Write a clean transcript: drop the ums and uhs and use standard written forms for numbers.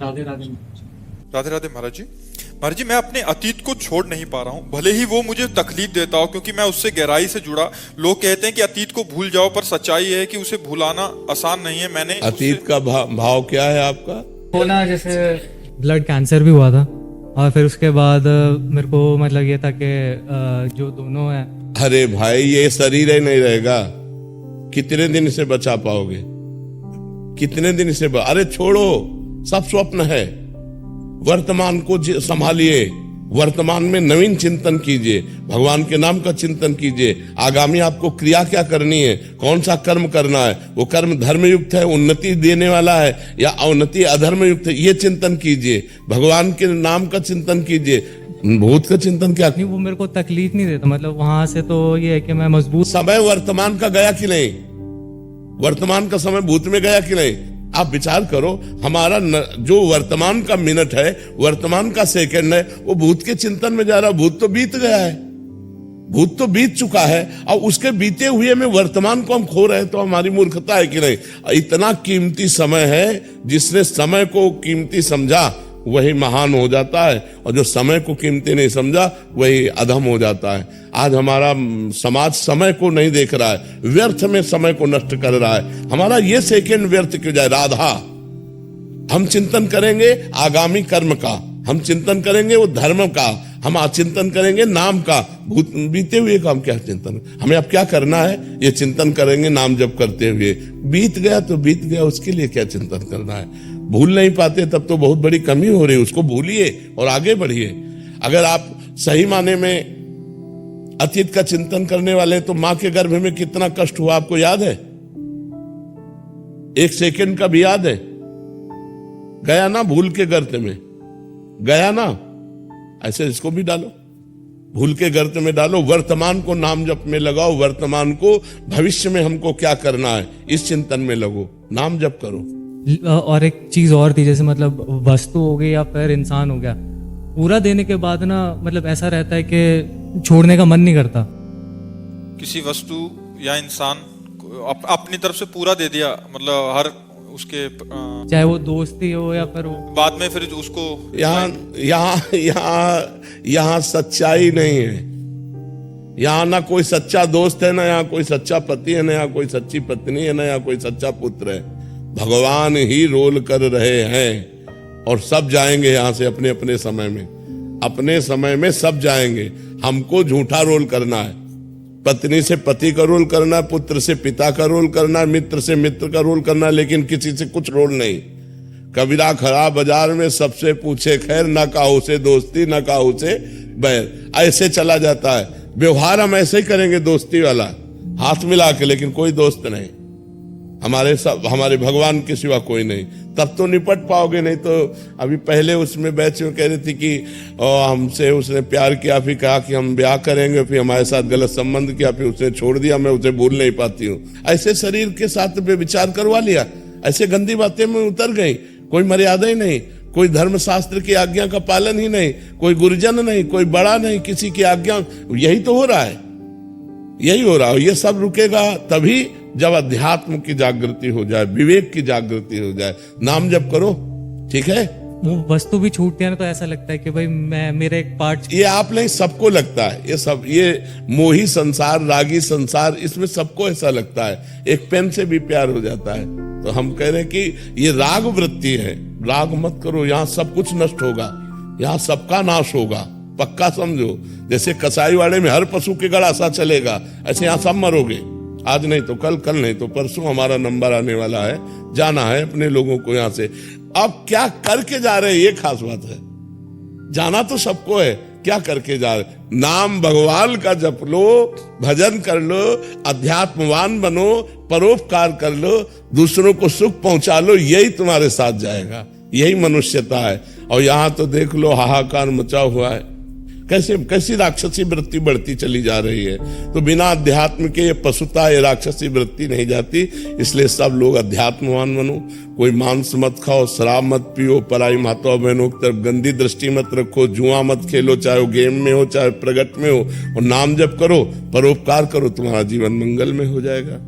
राधे राधे। राधे राधे महाराज जी। महाराज जी, मैं अपने अतीत को छोड़ नहीं पा रहा हूँ, भले ही वो मुझे तकलीफ देता हो, क्योंकि मैं उससे गहराई से जुड़ा। लोग कहते हैं कि अतीत को भूल जाओ, पर सच्चाई है कि उसे भुलाना आसान नहीं है। मैंने अतीत का भाव क्या है आपका? होना जैसे ब्लड कैंसर भी हुआ था, और फिर उसके बाद मेरे को मतलब ये था कि जो दोनों है। अरे भाई, ये शरीर ही नहीं रहेगा, कितने दिन से बचा पाओगे? कितने दिन से अरे छोड़ो, सब स्वप्न है। वर्तमान को संभालिए, वर्तमान में नवीन चिंतन कीजिए, भगवान के नाम का चिंतन कीजिए। आगामी आपको क्रिया क्या करनी है, कौन सा कर्म करना है, वो कर्म धर्मयुक्त है, उन्नति देने वाला है, या अवनति अधर्म युक्त है, ये चिंतन कीजिए। भगवान के नाम का चिंतन कीजिए। भूत का चिंतन क्या? नहीं, वो मेरे को तकलीफ नहीं देता, मतलब वहां से तो ये है कि मैं मजबूत। समय वर्तमान का गया कि नहीं? वर्तमान का समय भूत में गया कि नहीं? आप विचार करो, हमारा जो वर्तमान का मिनट है, वर्तमान का सेकंड है, वो भूत के चिंतन में जा रहा। भूत तो बीत गया है, भूत तो बीत चुका है, और उसके बीते हुए में वर्तमान को हम खो रहे हैं, तो हमारी मूर्खता है कि नहीं? इतना कीमती समय है, जिसने समय को कीमती समझा वही महान हो जाता है, और जो समय को कीमती नहीं समझा वही अधम हो जाता है। आज हमारा समाज समय को नहीं देख रहा है, व्यर्थ में समय को नष्ट कर रहा है। हमारा ये सेकंड व्यर्थ क्यों जाए? राधा, हम चिंतन करेंगे आगामी कर्म का, हम चिंतन करेंगे वो धर्म का, हम चिंतन करेंगे नाम का। बीते हुए का हम क्या चिंतन, हमें अब क्या करना है, ये चिंतन करेंगे नाम जप करते हुए। बीत गया तो बीत गया, उसके लिए क्या चिंतन करना है? भूल नहीं पाते तब तो बहुत बड़ी कमी हो रही है, उसको भूलिए और आगे बढ़िए। अगर आप सही माने में अतीत का चिंतन करने वाले, तो मां के गर्भ में कितना कष्ट हुआ आपको याद है? एक सेकंड का भी याद है? गया ना भूल के गर्त में, गया ना? ऐसे इसको भी डालो, भूल के गर्त में डालो। वर्तमान को नाम जप में लगाओ, वर्तमान को भविष्य में हमको क्या करना है इस चिंतन में लगो, नाम जप करो। और एक चीज और थी, जैसे मतलब वस्तु हो गई या फिर इंसान हो गया, पूरा देने के बाद ना मतलब ऐसा रहता है कि छोड़ने का मन नहीं करता। किसी वस्तु या इंसान को अपनी तरफ से पूरा दे दिया, मतलब हर उसके चाहे वो दोस्ती हो या फिर वो बाद में फिर उसको यहाँ सच्चाई नहीं है। यहाँ ना कोई सच्चा दोस्त है, ना यहाँ कोई सच्चा पति है, ना यहाँ कोई सच्ची पत्नी है, ना यहाँ कोई सच्चा पुत्र है। भगवान ही रोल कर रहे हैं, और सब जाएंगे यहाँ से अपने अपने समय में, अपने समय में सब जाएंगे। हमको झूठा रोल करना है, पत्नी से पति का रोल करना है, पुत्र से पिता का रोल करना है, मित्र से मित्र का रोल करना है, लेकिन किसी से कुछ रोल नहीं। कबीरा खड़ा बाजार में, सबसे पूछे खैर, न काहू से दोस्ती न काहू से बैर। ऐसे चला जाता है व्यवहार। हम ऐसे ही करेंगे दोस्ती वाला, हाथ मिला के, लेकिन कोई दोस्त नहीं। हमारे भगवान के सिवा कोई नहीं, तब तो निपट पाओगे। नहीं तो अभी पहले उसमें बैच में कह रही थी कि हमसे उसने प्यार किया, फिर कहा कि हम ब्याह करेंगे, फिर हमारे साथ गलत संबंध किया, फिर उसने छोड़ दिया, मैं उसे भूल नहीं पाती हूँ। ऐसे शरीर के साथ विचार करवा लिया, ऐसे गंदी बातें में उतर गई। कोई मर्यादा ही नहीं, कोई धर्मशास्त्र की आज्ञा का पालन ही नहीं, कोई गुरुजन नहीं, कोई बड़ा नहीं, किसी की आज्ञा। यही तो हो रहा है, यही हो रहा है। ये सब रुकेगा तभी जब अध्यात्म की जागृति हो जाए, विवेक की जागृति हो जाए। नाम जप करो, ठीक है? वो वस्तु भी छूटती है ना, तो ऐसा लगता है कि भाई मैं मेरा एक पार्ट। ये आप नहीं, सबको लगता है ये सब, ये मोही संसार, रागी संसार, इसमें सबको ऐसा लगता है। एक पेन से भी प्यार हो जाता है। तो हम कह रहे हैं कि ये राग वृत्ति है, राग मत करो। यहाँ सब कुछ नष्ट होगा, यहाँ सबका नाश होगा, पक्का समझो। जैसे कसाई वाड़े में हर पशु के गड़ासा चलेगा, ऐसे यहाँ सब मरोगे। आज नहीं तो कल, कल नहीं तो परसों हमारा नंबर आने वाला है, जाना है अपने लोगों को यहाँ से। अब क्या करके जा रहे हैं, ये खास बात है। जाना तो सबको है, क्या करके जा रहे? नाम भगवान का जप लो, भजन कर लो, अध्यात्मवान बनो, परोपकार कर लो, दूसरों को सुख पहुंचा लो। यही तुम्हारे साथ जाएगा, यही मनुष्यता है। और यहाँ तो देख लो, हाहाकार मचा हुआ है, कैसी राक्षसी वृत्ति बढ़ती चली जा रही है। तो बिना अध्यात्म के ये पशुता, ये राक्षसी वृत्ति नहीं जाती। इसलिए सब लोग अध्यात्मवान बनो। कोई मांस मत खाओ, शराब मत पियो, पराई माताओं बहनों की तरफ गंदी दृष्टि मत रखो, जुआ मत खेलो, चाहे वो गेम में हो चाहे प्रगट में हो, और नाम जप करो, परोपकार करो, तुम्हारा जीवन मंगल में हो जाएगा।